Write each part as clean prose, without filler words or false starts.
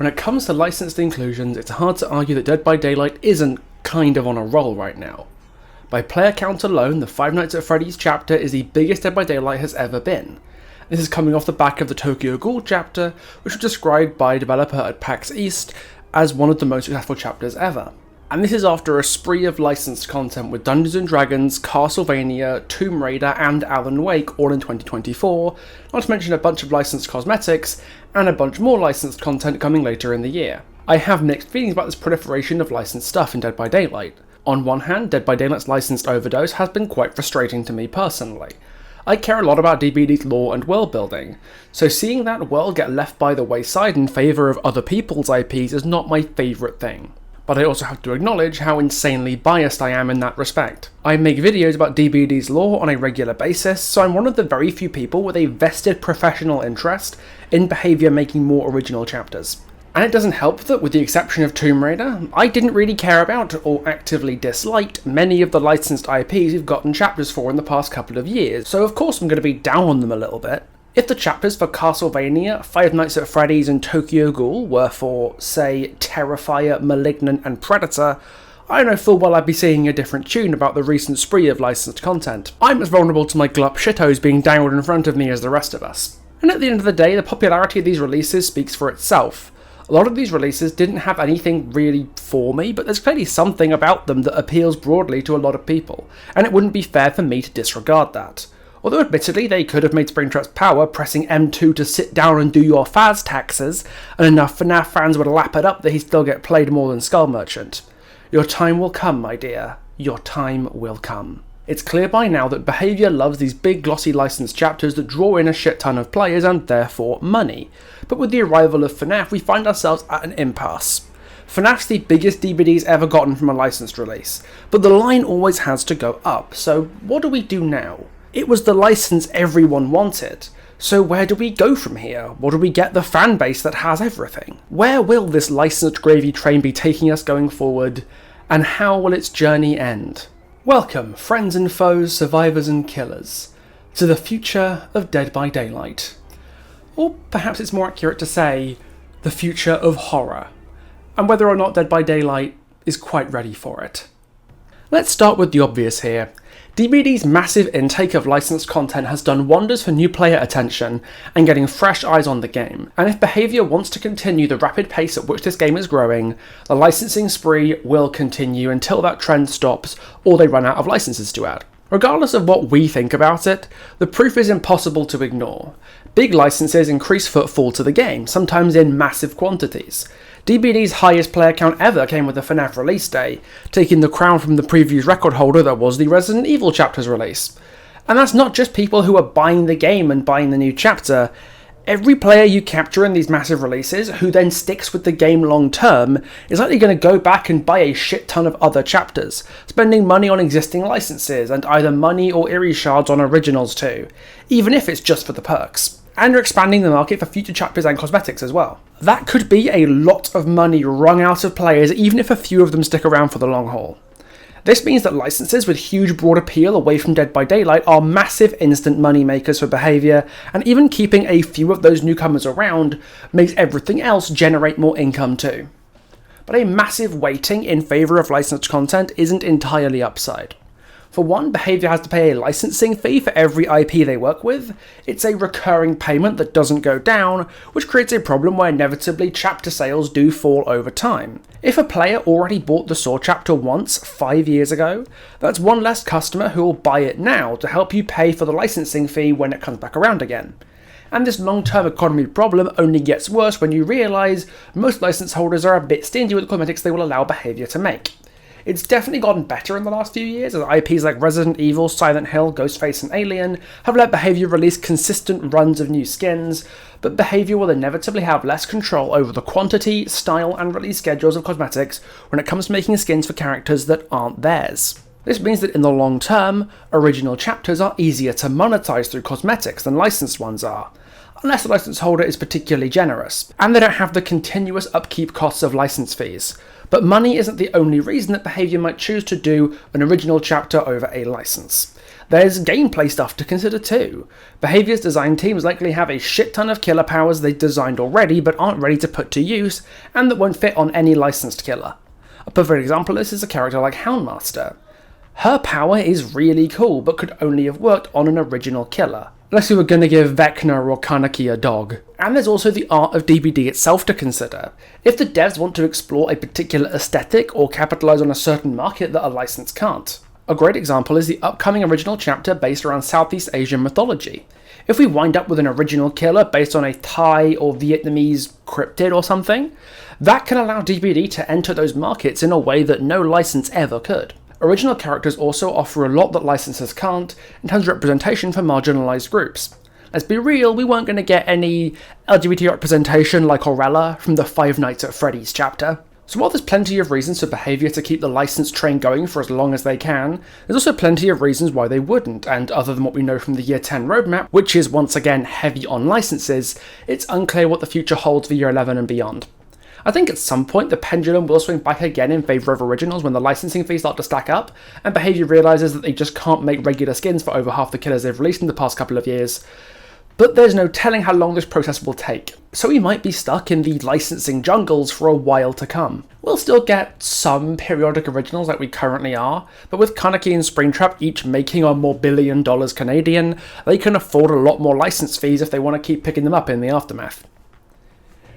When it comes to licensed inclusions, it's hard to argue that Dead by Daylight isn't kind of on a roll right now. By player count alone, the Five Nights at Freddy's chapter is the biggest Dead by Daylight has ever been. This is coming off the back of the Tokyo Ghoul chapter, which was described by a developer at PAX East as one of the most successful chapters ever. And this is after a spree of licensed content with Dungeons & Dragons, Castlevania, Tomb Raider and Alan Wake all in 2024, not to mention a bunch of licensed cosmetics, and a bunch more licensed content coming later in the year. I have mixed feelings about this proliferation of licensed stuff in Dead by Daylight. On one hand, Dead by Daylight's licensed overdose has been quite frustrating to me personally. I care a lot about DBD's lore and world building, so seeing that world get left by the wayside in favour of other people's IPs is not my favourite thing. But I also have to acknowledge how insanely biased I am in that respect. I make videos about DBD's lore on a regular basis, so I'm one of the very few people with a vested professional interest in Behaviour making more original chapters. And it doesn't help that, with the exception of Tomb Raider, I didn't really care about or actively disliked many of the licensed IPs we've gotten chapters for in the past couple of years, so of course I'm going to be down on them a little bit. If the chapters for Castlevania, Five Nights at Freddy's and Tokyo Ghoul were for, say, Terrifier, Malignant and Predator, I know full well I'd be singing a different tune about the recent spree of licensed content. I'm as vulnerable to my glup shittos being dangled in front of me as the rest of us. And at the end of the day, the popularity of these releases speaks for itself. A lot of these releases didn't have anything really for me, but there's clearly something about them that appeals broadly to a lot of people, and it wouldn't be fair for me to disregard that. Although admittedly they could have made Springtrap's power pressing M2 to sit down and do your Faz taxes, and enough FNAF fans would lap it up that he'd still get played more than Skull Merchant. Your time will come, my dear. Your time will come. It's clear by now that Behaviour loves these big glossy licensed chapters that draw in a shit ton of players and therefore money. But with the arrival of FNAF, we find ourselves at an impasse. FNAF's the biggest DVD's ever gotten from a licensed release, but the line always has to go up, so what do we do now? It was the license everyone wanted, so where do we go from here? What do we get the fan base that has everything? Where will this licensed gravy train be taking us going forward, and how will its journey end? Welcome, friends and foes, survivors and killers, to the future of Dead by Daylight. Or perhaps it's more accurate to say, the future of horror, and whether or not Dead by Daylight is quite ready for it. Let's start with the obvious here. DBD's massive intake of licensed content has done wonders for new player attention and getting fresh eyes on the game, and if Behaviour wants to continue the rapid pace at which this game is growing, the licensing spree will continue until that trend stops or they run out of licenses to add. Regardless of what we think about it, the proof is impossible to ignore. Big licenses increase footfall to the game, sometimes in massive quantities. DBD's highest player count ever came with the FNAF release day, taking the crown from the previous record holder that was the Resident Evil chapter's release. And that's not just people who are buying the game and buying the new chapter. Every player you capture in these massive releases, who then sticks with the game long term, is likely going to go back and buy a shit ton of other chapters, spending money on existing licenses, and either money or Eerie shards on originals too, even if it's just for the perks. And you're expanding the market for future chapters and cosmetics as well. That could be a lot of money wrung out of players, even if a few of them stick around for the long haul. This means that licenses with huge broad appeal away from Dead by Daylight are massive instant money makers for Behaviour, and even keeping a few of those newcomers around makes everything else generate more income too. But a massive weighting in favour of licensed content isn't entirely upside. For one, Behaviour has to pay a licensing fee for every IP they work with. It's a recurring payment that doesn't go down, which creates a problem where inevitably chapter sales do fall over time. If a player already bought the Saw chapter once 5 years ago, that's one less customer who will buy it now to help you pay for the licensing fee when it comes back around again. And this long-term economy problem only gets worse when you realise most license holders are a bit stingy with the cosmetics they will allow Behaviour to make. It's definitely gotten better in the last few years, as IPs like Resident Evil, Silent Hill, Ghostface and Alien have let Behaviour release consistent runs of new skins, but Behaviour will inevitably have less control over the quantity, style and release schedules of cosmetics when it comes to making skins for characters that aren't theirs. This means that in the long term, original chapters are easier to monetize through cosmetics than licensed ones are, unless the license holder is particularly generous, and they don't have the continuous upkeep costs of license fees. But money isn't the only reason that Behaviour might choose to do an original chapter over a license. There's gameplay stuff to consider too. Behaviour's design teams likely have a shit ton of killer powers they've designed already but aren't ready to put to use, and that won't fit on any licensed killer. A perfect example of this is a character like Houndmaster. Her power is really cool, but could only have worked on an original killer, unless we were going to give Vecna or Kaneki a dog. And there's also the art of DBD itself to consider. If the devs want to explore a particular aesthetic or capitalise on a certain market that a license can't. A great example is the upcoming original chapter based around Southeast Asian mythology. If we wind up with an original killer based on a Thai or Vietnamese cryptid or something, that can allow DBD to enter those markets in a way that no license ever could. Original characters also offer a lot that licenses can't in terms of representation for marginalised groups. Let's be real, we weren't going to get any LGBT representation like Orella from the Five Nights at Freddy's chapter. So while there's plenty of reasons for Behaviour to keep the license train going for as long as they can, there's also plenty of reasons why they wouldn't, and other than what we know from the Year 10 roadmap, which is once again heavy on licenses, it's unclear what the future holds for Year 11 and beyond. I think at some point the pendulum will swing back again in favour of originals when the licensing fees start to stack up, and Behaviour realises that they just can't make regular skins for over half the killers they've released in the past couple of years. But there's no telling how long this process will take, so we might be stuck in the licensing jungles for a while to come. We'll still get some periodic originals like we currently are, but with Kaneki and Springtrap each making on more $1 billion Canadian, they can afford a lot more license fees if they want to keep picking them up in the aftermath.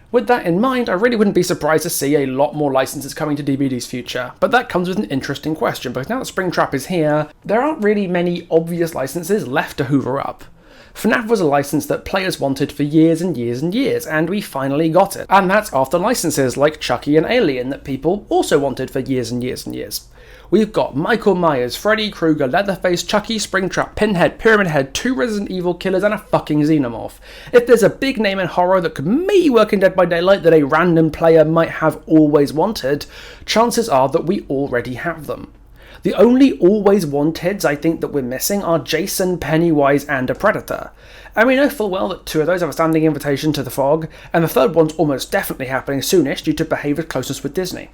With that in mind, I really wouldn't be surprised to see a lot more licenses coming to DBD's future, but that comes with an interesting question, because now that Springtrap is here, there aren't really many obvious licenses left to hoover up. FNAF was a license that players wanted for years and years and years, and we finally got it. And that's after licenses like Chucky and Alien that people also wanted for years and years and years. We've got Michael Myers, Freddy Krueger, Leatherface, Chucky, Springtrap, Pinhead, Pyramid Head, 2 Resident Evil killers, and a fucking Xenomorph. If there's a big name in horror that could maybe work in Dead by Daylight that a random player might have always wanted, chances are that we already have them. The only always wanteds I think that we're missing are Jason, Pennywise, and a Predator. And we know full well that 2 of those have a standing invitation to the fog, and the 3rd one's almost definitely happening soonish due to Behaviour's closeness with Disney.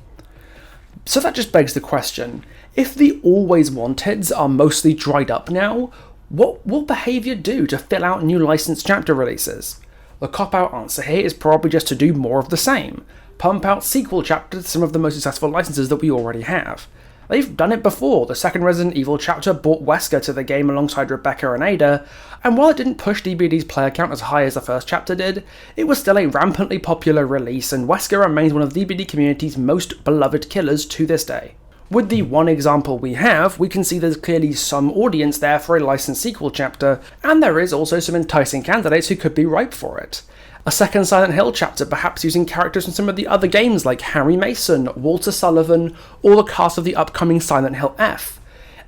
So that just begs the question, if the always wanteds are mostly dried up now, what will Behaviour do to fill out new licensed chapter releases? The cop-out answer here is probably just to do more of the same. Pump out sequel chapters to some of the most successful licenses that we already have. They've done it before. The second Resident Evil chapter brought Wesker to the game alongside Rebecca and Ada, and while it didn't push DBD's player count as high as the first chapter did, it was still a rampantly popular release, and Wesker remains one of the DBD community's most beloved killers to this day. With the one example we have, we can see there's clearly some audience there for a licensed sequel chapter, and there is also some enticing candidates who could be ripe for it. A second Silent Hill chapter, perhaps using characters from some of the other games like Harry Mason, Walter Sullivan, or the cast of the upcoming Silent Hill F.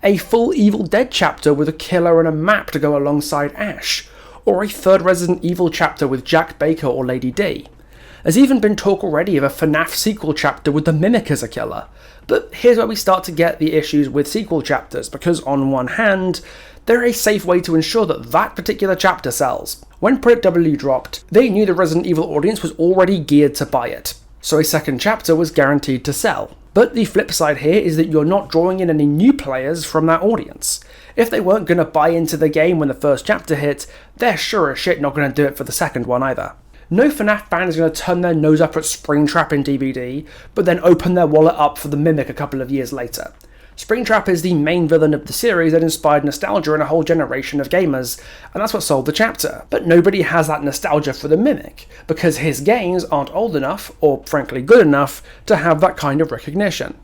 A full Evil Dead chapter with a killer and a map to go alongside Ash. Or a 3rd Resident Evil chapter with Jack Baker or Lady D. There's even been talk already of a FNAF sequel chapter with the Mimic as a killer. But here's where we start to get the issues with sequel chapters, because on one hand, they're a safe way to ensure that that particular chapter sells. When Project W dropped, they knew the Resident Evil audience was already geared to buy it, so a second chapter was guaranteed to sell. But the flip side here is that you're not drawing in any new players from that audience. If they weren't going to buy into the game when the first chapter hit, they're sure as shit not going to do it for the second one either. No FNAF fan is going to turn their nose up at Springtrap in DBD, but then open their wallet up for the Mimic a couple of years later. Springtrap is the main villain of the series that inspired nostalgia in a whole generation of gamers, and that's what sold the chapter. But nobody has that nostalgia for the Mimic, because his games aren't old enough, or frankly good enough, to have that kind of recognition.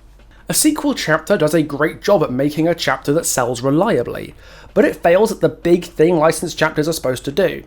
A sequel chapter does a great job at making a chapter that sells reliably, but it fails at the big thing licensed chapters are supposed to do.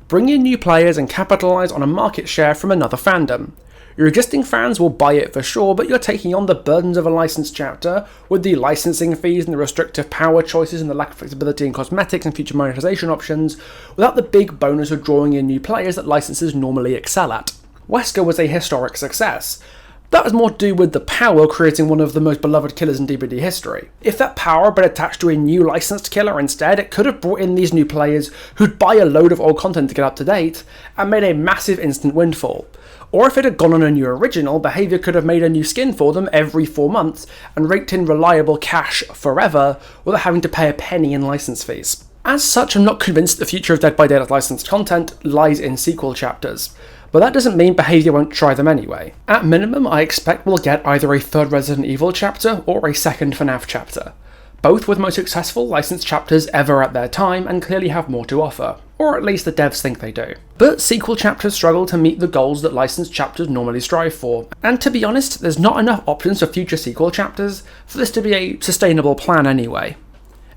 Bring in new players and capitalise on a market share from another fandom. Your existing fans will buy it for sure, but you're taking on the burdens of a licensed chapter, with the licensing fees and the restrictive power choices and the lack of flexibility in cosmetics and future monetization options, without the big bonus of drawing in new players that licenses normally excel at. Wesker was a historic success. That was more to do with the power creating one of the most beloved killers in DBD history. If that power had been attached to a new licensed killer instead, it could have brought in these new players who'd buy a load of old content to get up to date, and made a massive instant windfall. Or if it had gone on a new original, Behaviour could have made a new skin for them every 4 months and raked in reliable cash forever without having to pay a penny in license fees. As such, I'm not convinced the future of Dead by Daylight licensed content lies in sequel chapters, but that doesn't mean Behaviour won't try them anyway. At minimum, I expect we'll get either a third Resident Evil chapter or a second FNAF chapter. Both with most successful licensed chapters ever at their time and clearly have more to offer, or at least the devs think they do. But sequel chapters struggle to meet the goals that licensed chapters normally strive for, and to be honest, there's not enough options for future sequel chapters for this to be a sustainable plan anyway.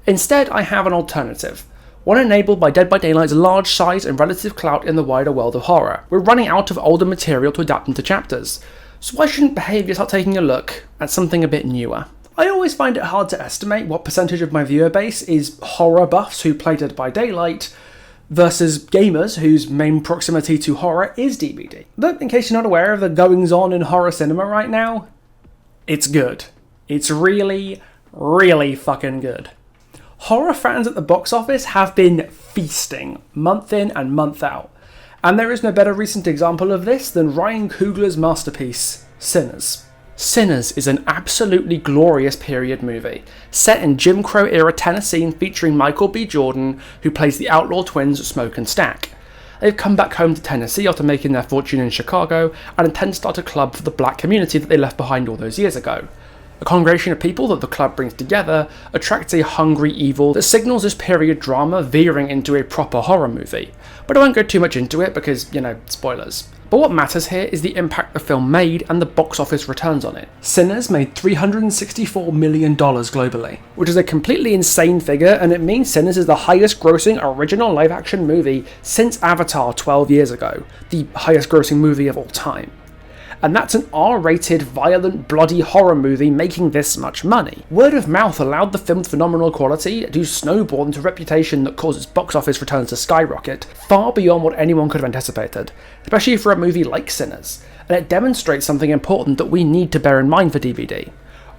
Instead, I have an alternative, one enabled by Dead by Daylight's large size and relative clout in the wider world of horror. We're running out of older material to adapt into chapters, so why shouldn't Behaviour start taking a look at something a bit newer? I always find it hard to estimate what percentage of my viewer base is horror buffs who play Dead by Daylight versus gamers whose main proximity to horror is DBD. But in case you're not aware of the goings-on in horror cinema right now, it's good. It's really, really fucking good. Horror fans at the box office have been feasting, month in and month out. And there is no better recent example of this than Ryan Coogler's masterpiece, Sinners. Sinners is an absolutely glorious period movie, set in Jim Crow-era Tennessee and featuring Michael B. Jordan, who plays the outlaw twins Smoke and Stack. They've come back home to Tennessee after making their fortune in Chicago and intend to start a club for the black community that they left behind all those years ago. A congregation of people that the club brings together attracts a hungry evil that signals this period drama veering into a proper horror movie. But I won't go too much into it because, spoilers. But what matters here is the impact the film made and the box office returns on it. Sinners made $364 million globally, which is a completely insane figure, and it means Sinners is the highest grossing original live action movie since Avatar 12 years ago, the highest grossing movie of all time. And that's an R-rated, violent, bloody horror movie making this much money. Word of mouth allowed the film's phenomenal quality to snowball into a reputation that caused its box office returns to skyrocket, far beyond what anyone could have anticipated, especially for a movie like Sinners, and it demonstrates something important that we need to bear in mind for DVD.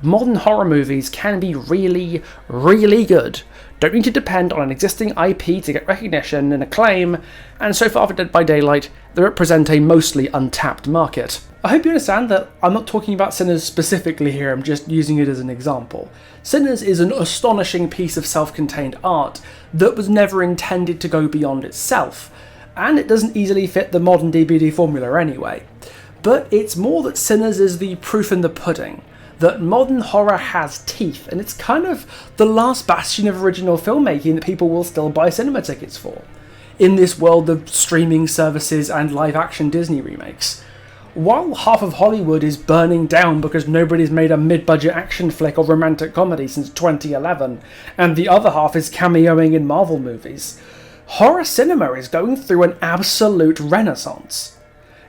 Modern horror movies can be really, really good. Don't need to depend on an existing IP to get recognition and acclaim, and so far for Dead by Daylight, they represent a mostly untapped market. I hope you understand that I'm not talking about Sinners specifically here, I'm just using it as an example. Sinners is an astonishing piece of self-contained art that was never intended to go beyond itself, and it doesn't easily fit the modern DVD formula anyway. But it's more that Sinners is the proof in the pudding, that modern horror has teeth, and it's kind of the last bastion of original filmmaking that people will still buy cinema tickets for, in this world of streaming services and live-action Disney remakes. While half of Hollywood is burning down because nobody's made a mid-budget action flick or romantic comedy since 2011, and the other half is cameoing in Marvel movies, horror cinema is going through an absolute renaissance.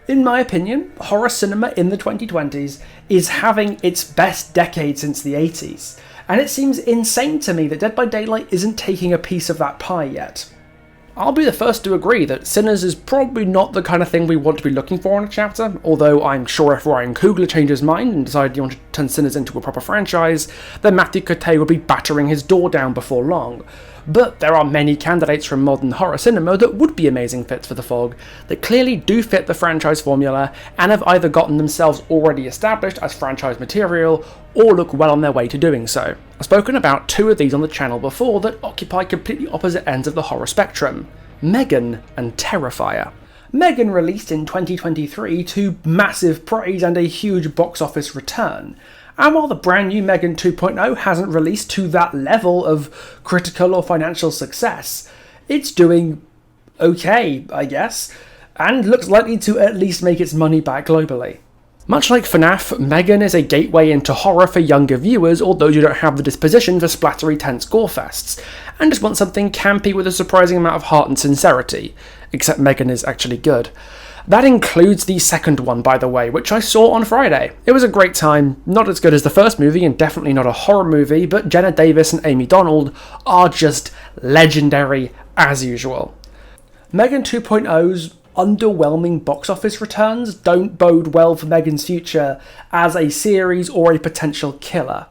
In my opinion, horror cinema in the 2020s is having its best decade since the 80s, and it seems insane to me that Dead by Daylight isn't taking a piece of that pie yet. I'll be the first to agree that Sinners is probably not the kind of thing we want to be looking for in a chapter, although I'm sure if Ryan Coogler changed his mind and decided he wanted to turn Sinners into a proper franchise, then Matthew Cote would be battering his door down before long. But there are many candidates from modern horror cinema that would be amazing fits for The Fog, that clearly do fit the franchise formula and have either gotten themselves already established as franchise material or look well on their way to doing so. I've spoken about two of these on the channel before that occupy completely opposite ends of the horror spectrum: Megan and Terrifier. Megan released in 2023 to massive praise and a huge box office return. And while the brand new Megan 2.0 hasn't released to that level of critical or financial success, it's doing okay, I guess, and looks likely to at least make its money back globally. Much like FNAF, Megan is a gateway into horror for younger viewers or those who don't have the disposition for splattery tense gore fests, and just want something campy with a surprising amount of heart and sincerity, except Megan is actually good. That includes the second one, by the way, which I saw on Friday. It was a great time, not as good as the first movie and definitely not a horror movie, but Jenna Davis and Amy Donald are just legendary as usual. Megan 2.0's underwhelming box office returns don't bode well for Megan's future as a series or a potential killer.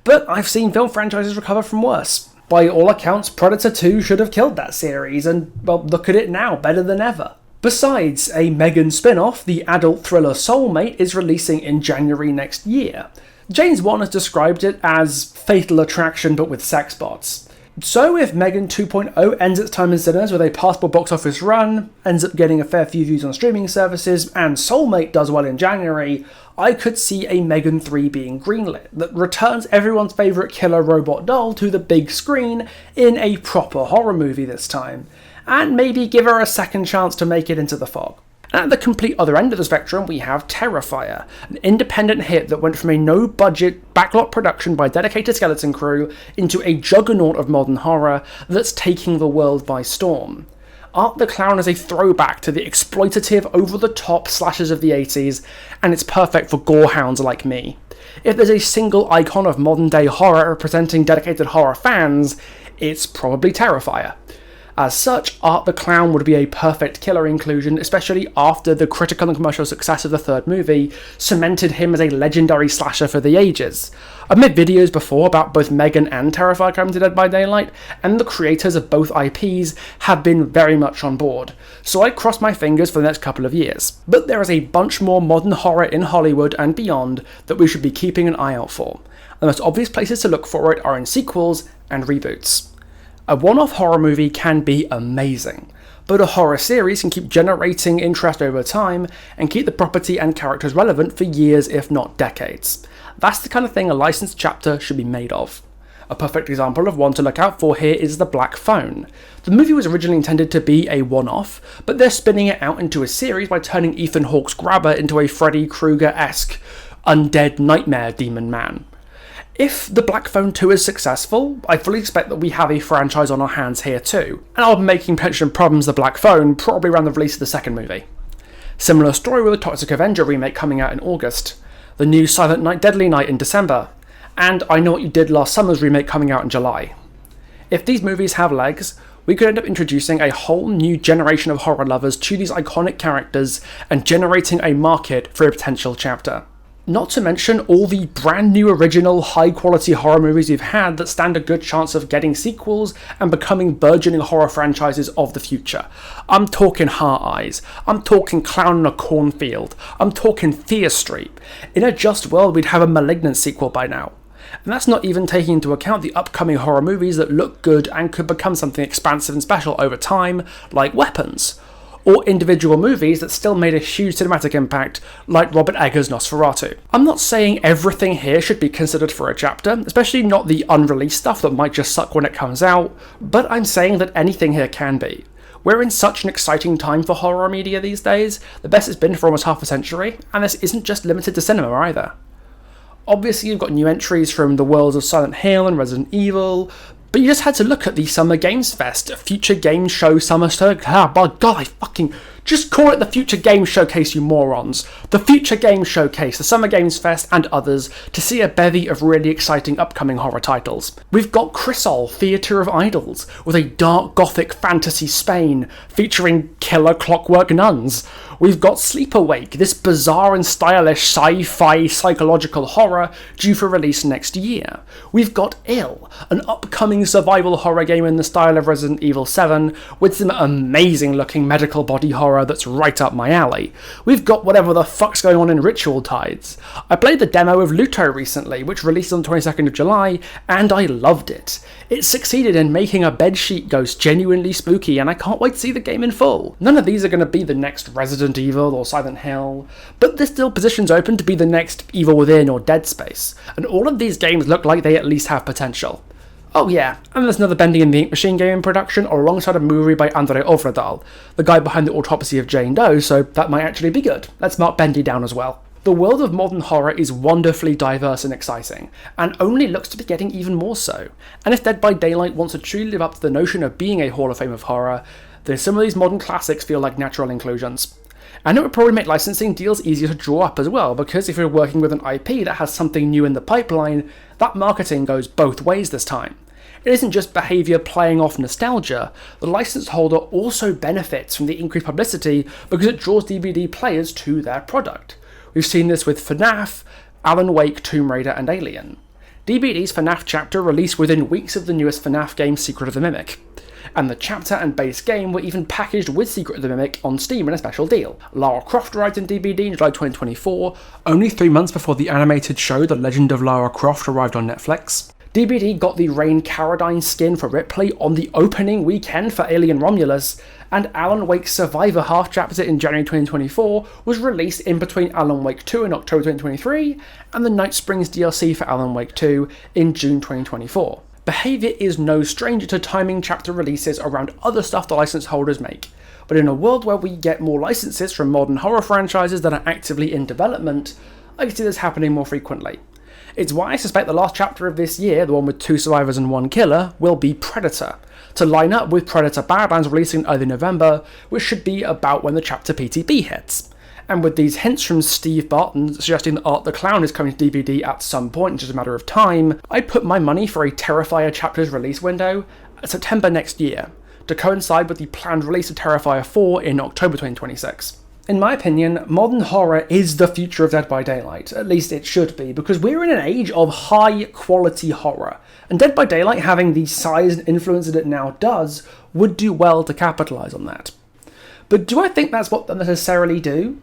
But I've seen film franchises recover from worse. By all accounts, Predator 2 should have killed that series, and well, look at it now, better than ever. Besides, a Megan spin-off, the adult thriller Soulmate, is releasing in January next year. James Wan has described it as Fatal Attraction but with sex bots. So if Megan 2.0 ends its time in cinemas with a passable box office run, ends up getting a fair few views on streaming services, and Soulmate does well in January, I could see a Megan 3 being greenlit that returns everyone's favourite killer robot doll to the big screen in a proper horror movie this time, and maybe give her a second chance to make it into the fog. At the complete other end of the spectrum, we have Terrifier, an independent hit that went from a no-budget, backlot production by a dedicated skeleton crew into a juggernaut of modern horror that's taking the world by storm. Art the Clown is a throwback to the exploitative, over-the-top slashes of the 80s, and it's perfect for gorehounds like me. If there's a single icon of modern-day horror representing dedicated horror fans, it's probably Terrifier. As such, Art the Clown would be a perfect killer inclusion, especially after the critical and commercial success of the third movie cemented him as a legendary slasher for the ages. I've made videos before about both Megan and Terrifier coming to Dead by Daylight, and the creators of both IPs have been very much on board, so I cross my fingers for the next couple of years. But there is a bunch more modern horror in Hollywood and beyond that we should be keeping an eye out for. The most obvious places to look for it are in sequels and reboots. A one-off horror movie can be amazing, but a horror series can keep generating interest over time and keep the property and characters relevant for years if not decades. That's the kind of thing a licensed chapter should be made of. A perfect example of one to look out for here is The Black Phone. The movie was originally intended to be a one-off, but they're spinning it out into a series by turning Ethan Hawke's Grabber into a Freddy Krueger-esque undead nightmare demon man. If The Black Phone 2 is successful, I fully expect that we have a franchise on our hands here too, and I'll be making Pension Problems The Black Phone probably around the release of the second movie. Similar story with the Toxic Avenger remake coming out in August, the new Silent Night Deadly Night in December, and I Know What You Did Last Summer's remake coming out in July. If these movies have legs, we could end up introducing a whole new generation of horror lovers to these iconic characters and generating a market for a potential chapter. Not to mention all the brand new original high quality horror movies we've had that stand a good chance of getting sequels and becoming burgeoning horror franchises of the future. I'm talking Heart Eyes, I'm talking Clown in a Cornfield, I'm talking Fear Street. In a just world we'd have a Malignant sequel by now. And that's not even taking into account the upcoming horror movies that look good and could become something expansive and special over time, like Weapons. Or individual movies that still made a huge cinematic impact, like Robert Eggers' Nosferatu. I'm not saying everything here should be considered for a chapter, especially not the unreleased stuff that might just suck when it comes out, but I'm saying that anything here can be. We're in such an exciting time for horror media these days, the best it's been for almost half a century, and this isn't just limited to cinema either. Obviously you've got new entries from the worlds of Silent Hill and Resident Evil, but you just had to look at the Summer Games Fest, Future Games Show Summer by God, I fucking... Just call it the Future Games Showcase, you morons. The Future Games Showcase, the Summer Games Fest, and others, to see a bevy of really exciting upcoming horror titles. We've got Chrysol, Theatre of Idols, with a dark gothic fantasy Spain, featuring killer clockwork nuns. We've got Sleep Awake, this bizarre and stylish sci-fi psychological horror due for release next year. We've got Ill, an upcoming survival horror game in the style of Resident Evil 7, with some amazing looking medical body horror that's right up my alley. We've got whatever the fuck's going on in Ritual Tides. I played the demo of Luto recently, which released on the 22nd of July, and I loved it. It succeeded in making a bedsheet ghost genuinely spooky, and I can't wait to see the game in full. None of these are going to be the next Resident Evil or Silent Hill, but there's still positions open to be the next Evil Within or Dead Space, and all of these games look like they at least have potential. Oh yeah, and there's another Bending in the Ink Machine game in production, or alongside a movie by Andrei Ovredal, the guy behind the Autopsy of Jane Doe, so that might actually be good. Let's mark Bendy down as well. The world of modern horror is wonderfully diverse and exciting, and only looks to be getting even more so. And if Dead by Daylight wants to truly live up to the notion of being a Hall of Fame of horror, then some of these modern classics feel like natural inclusions. And it would probably make licensing deals easier to draw up as well, because if you're working with an IP that has something new in the pipeline, that marketing goes both ways this time. It isn't just behaviour playing off nostalgia, the license holder also benefits from the increased publicity because it draws DVD players to their product. We've seen this with FNAF, Alan Wake, Tomb Raider and Alien. DBD's FNAF chapter released within weeks of the newest FNAF game, Secret of the Mimic. And the chapter and base game were even packaged with Secret of the Mimic on Steam in a special deal. Lara Croft arrived in DBD in July 2024, only 3 months before the animated show The Legend of Lara Croft arrived on Netflix. DBD got the Rain Carradine skin for Ripley on the opening weekend for Alien Romulus, and Alan Wake's Survivor half chapter in January 2024 was released in between Alan Wake 2 in October 2023 and the Night Springs DLC for Alan Wake 2 in June 2024. Behaviour is no stranger to timing chapter releases around other stuff the license holders make, but in a world where we get more licenses from modern horror franchises that are actively in development, I can see this happening more frequently. It's why I suspect the last chapter of this year, the one with 2 survivors and 1 killer, will be Predator, to line up with Predator Badlands releasing in early November, which should be about when the chapter PTB hits. And with these hints from Steve Barton suggesting that Art the Clown is coming to DVD at some point, in just a matter of time, I'd put my money for a Terrifier chapter's release window at September next year, to coincide with the planned release of Terrifier 4 in October 2026. In my opinion, modern horror is the future of Dead by Daylight, at least it should be, because we're in an age of high quality horror, and Dead by Daylight having the size and influence that it now does would do well to capitalise on that. But do I think that's what they necessarily do?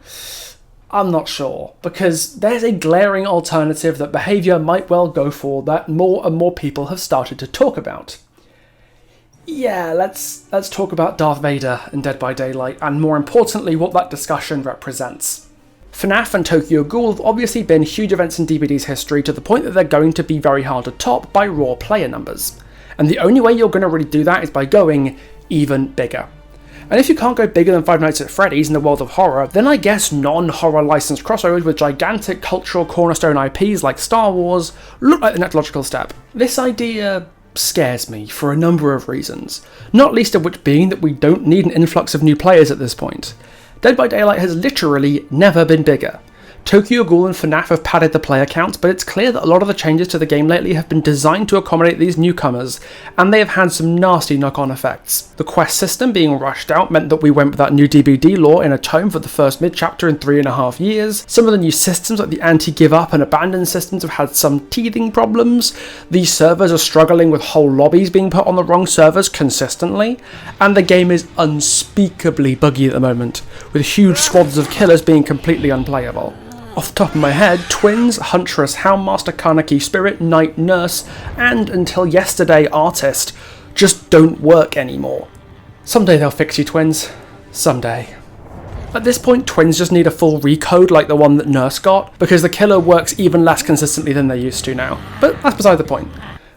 I'm not sure, because there's a glaring alternative that Behaviour might well go for that more and more people have started to talk about. Yeah, let's talk about Darth Vader in Dead by Daylight, and more importantly, what that discussion represents. FNAF and Tokyo Ghoul have obviously been huge events in DBD's history to the point that they're going to be very hard to top by raw player numbers. And the only way you're going to really do that is by going even bigger. And if you can't go bigger than Five Nights at Freddy's in the world of horror, then I guess non-horror licensed crossovers with gigantic cultural cornerstone IPs like Star Wars look like the next logical step. This idea scares me for a number of reasons, not least of which being that we don't need an influx of new players at this point. Dead by Daylight has literally never been bigger. Tokyo Ghoul and FNAF have padded the player count, but it's clear that a lot of the changes to the game lately have been designed to accommodate these newcomers, and they have had some nasty knock-on effects. The quest system being rushed out meant that we went without new DBD lore in a tome for the first mid-chapter in 3.5 years. Some of the new systems, like the anti-give up and abandon systems, have had some teething problems. These servers are struggling with whole lobbies being put on the wrong servers consistently, and the game is unspeakably buggy at the moment, with huge squads of killers being completely unplayable. Off the top of my head, Twins, Huntress, Houndmaster, Kaneki, Spirit, Knight, Nurse, and until yesterday, Artist, just don't work anymore. Someday they'll fix you, Twins. Someday. At this point, Twins just need a full recode like the one that Nurse got, because the killer works even less consistently than they used to now. But that's beside the point.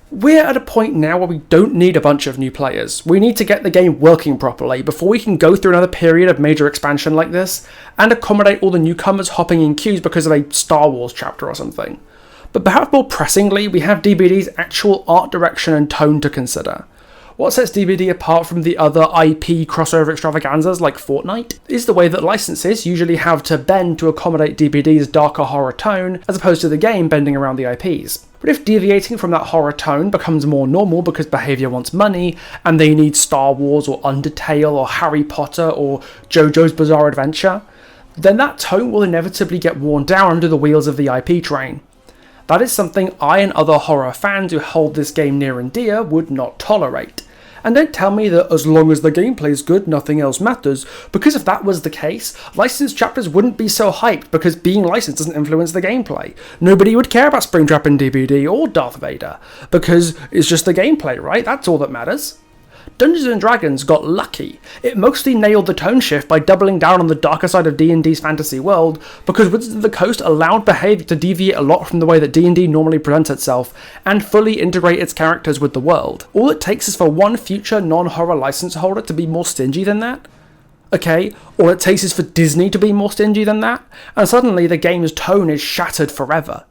We're at a point now where we don't need a bunch of new players. We need to get the game working properly before we can go through another period of major expansion like this and accommodate all the newcomers hopping in queues because of a Star Wars chapter or something. But perhaps more pressingly, we have DBD's actual art direction and tone to consider. What sets DBD apart from the other IP crossover extravaganzas like Fortnite is the way that licenses usually have to bend to accommodate DBD's darker horror tone as opposed to the game bending around the IPs. But if deviating from that horror tone becomes more normal because Behaviour wants money and they need Star Wars or Undertale or Harry Potter or JoJo's Bizarre Adventure, then that tone will inevitably get worn down under the wheels of the IP train. That is something I and other horror fans who hold this game near and dear would not tolerate. And don't tell me that as long as the gameplay is good, nothing else matters, because if that was the case, licensed chapters wouldn't be so hyped because being licensed doesn't influence the gameplay. Nobody would care about Springtrap in DBD or Darth Vader, because it's just the gameplay, right? That's all that matters. Dungeons & Dragons got lucky. It mostly nailed the tone shift by doubling down on the darker side of D&D's fantasy world, because Wizards of the Coast allowed Behaviour to deviate a lot from the way that D&D normally presents itself, and fully integrate its characters with the world. All it takes is for one future non-horror license holder to be more stingy than that. Okay, all it takes is for Disney to be more stingy than that, and suddenly the game's tone is shattered forever.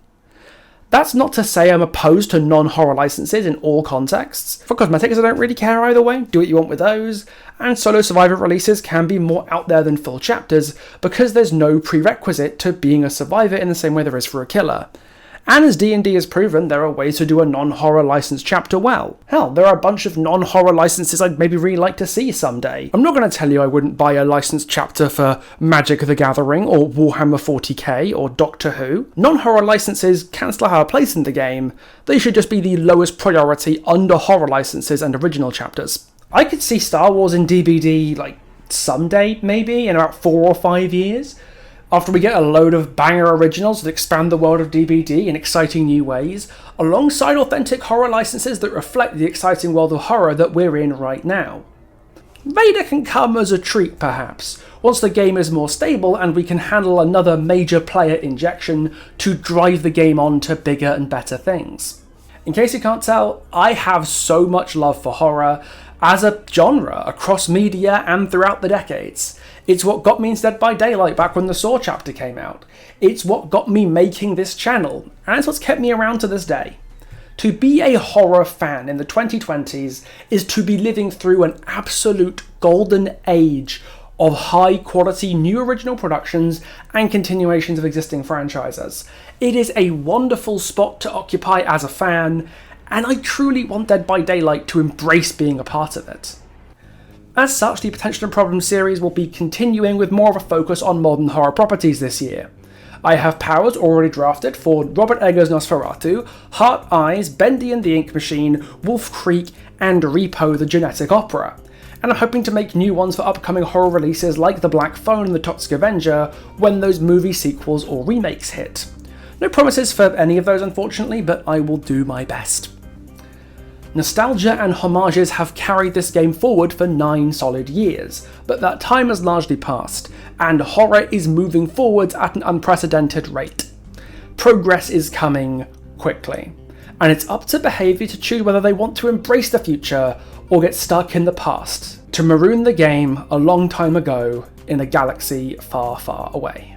That's not to say I'm opposed to non-horror licenses in all contexts. For cosmetics I don't really care either way, do what you want with those, and solo survivor releases can be more out there than full chapters because there's no prerequisite to being a survivor in the same way there is for a killer. And as D&D has proven, there are ways to do a non-horror licensed chapter well. Hell, there are a bunch of non-horror licenses I'd maybe really like to see someday. I'm not going to tell you I wouldn't buy a licensed chapter for Magic the Gathering, or Warhammer 40k, or Doctor Who. Non-horror licenses can still have a place in the game. They should just be the lowest priority under horror licenses and original chapters. I could see Star Wars in DBD, like, someday, maybe, in about 4 or 5 years. After we get a load of banger originals that expand the world of DBD in exciting new ways, alongside authentic horror licenses that reflect the exciting world of horror that we're in right now. Vader can come as a treat, perhaps, once the game is more stable and we can handle another major player injection to drive the game on to bigger and better things. In case you can't tell, I have so much love for horror as a genre across media and throughout the decades. It's what got me into Dead by Daylight back when the Saw chapter came out. It's what got me making this channel, and it's what's kept me around to this day. To be a horror fan in the 2020s is to be living through an absolute golden age of high quality new original productions and continuations of existing franchises. It is a wonderful spot to occupy as a fan, and I truly want Dead by Daylight to embrace being a part of it. As such, the Potential Problem series will be continuing with more of a focus on modern horror properties this year. I have powers already drafted for Robert Eggers' Nosferatu, Heart Eyes, Bendy and the Ink Machine, Wolf Creek, and Repo the Genetic Opera, and I'm hoping to make new ones for upcoming horror releases like The Black Phone and The Toxic Avenger when those movie sequels or remakes hit. No promises for any of those unfortunately, but I will do my best. Nostalgia and homages have carried this game forward for 9 solid years, but that time has largely passed, and horror is moving forwards at an unprecedented rate. Progress is coming quickly, and it's up to behaviour to choose whether they want to embrace the future or get stuck in the past, to maroon the game a long time ago in a galaxy far, far away.